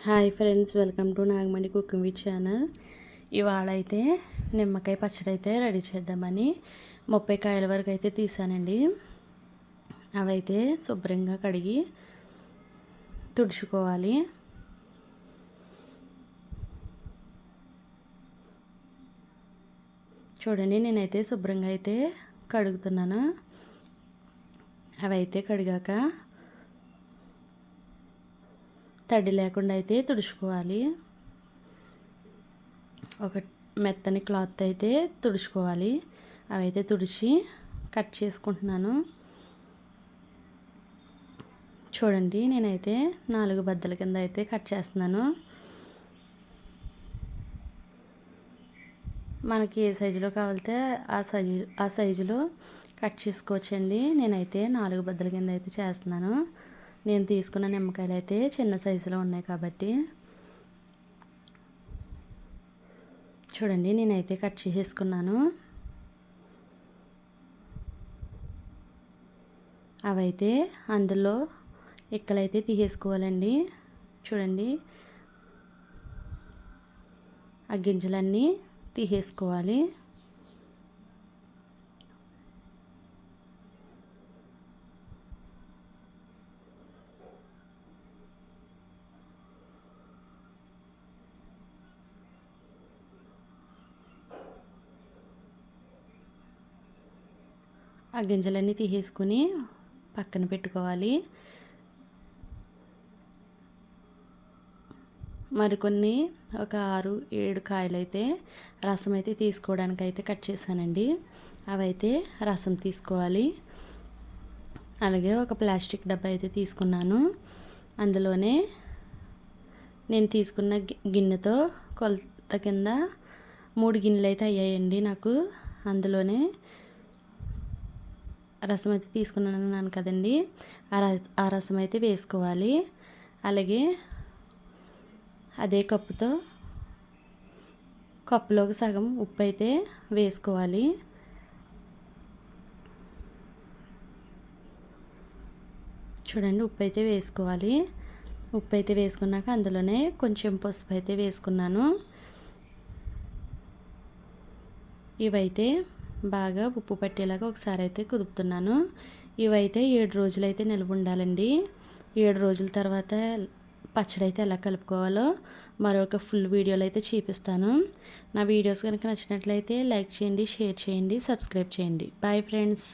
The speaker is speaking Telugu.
Hi friends, welcome to Nagamani cooking with channel. ఇవాళ అయితే నిమ్మకాయ పచ్చడి అయితే రెడీ చేద్దామని 30 కాయల వరకు అయితే తీసానండి. అవైతే శుభ్రంగా కడిగి తుడుచుకోవాలి. చూడండి, నేనైతే శుభ్రంగా అయితే కడుగుతున్నాను. అవైతే కడిగాక తడి లేకుండా అయితే తుడుచుకోవాలి. ఒక మెత్తని క్లాత్ అయితే తుడుచుకోవాలి. అవైతే తుడిచి కట్ చేసుకుంటున్నాను. చూడండి, నేనైతే 4 బద్దల కింద అయితే కట్ చేస్తున్నాను. మనకి ఏ సైజులో కావాలితే ఆ సైజులో కట్ చేసుకోవచ్చండి. నేనైతే 4 బద్దల కింద అయితే చేస్తున్నాను. నేను తీసుకున్న నిమ్మకాయలు అయితే చిన్న సైజులో ఉన్నాయి కాబట్టి చూడండి, నేనైతే కట్ చేసేసుకున్నాను. అవైతే అందులో ఇక్కలైతే తీసేసుకోవాలండి. చూడండి, ఆ గింజలన్నీ తీసేసుకోవాలి. ఆ గింజలన్నీ తీసేసుకుని పక్కన పెట్టుకోవాలి. మరికొన్ని ఒక 6-7 కాయలు అయితే రసం అయితే తీసుకోవడానికి అయితే కట్ చేశానండి. అవైతే రసం తీసుకోవాలి. అలాగే ఒక ప్లాస్టిక్ డబ్బా అయితే తీసుకున్నాను. అందులోనే నేను తీసుకున్న గిన్నెతో కొలత కింద 3 గిన్నెలు అయితే అయ్యాయండి నాకు. అందులోనే రసం అయితే తీసుకున్నాను కదండి, ఆ రసం అయితే వేసుకోవాలి. అలాగే అదే కప్పులోకి సగం ఉప్పు అయితే వేసుకోవాలి. చూడండి, ఉప్పు అయితే వేసుకోవాలి. ఉప్పు అయితే వేసుకున్నాక అందులోనే కొంచెం పసుపు అయితే వేసుకున్నాను. ఇవైతే బాగా ఉప్పు పట్టేలాగా ఒకసారి అయితే కుదుపుతున్నాను. ఇవైతే 7 రోజులు అయితే నిల్వ ఉండాలండి. 7 రోజుల తర్వాత పచ్చడి అయితే ఎలా కలుపుకోవాలో మరొక ఫుల్ వీడియోలో అయితే చూపిస్తాను. నా వీడియోస్ కనుక నచ్చినట్లయితే లైక్ చేయండి, షేర్ చేయండి, సబ్స్క్రైబ్ చేయండి. Bye friends.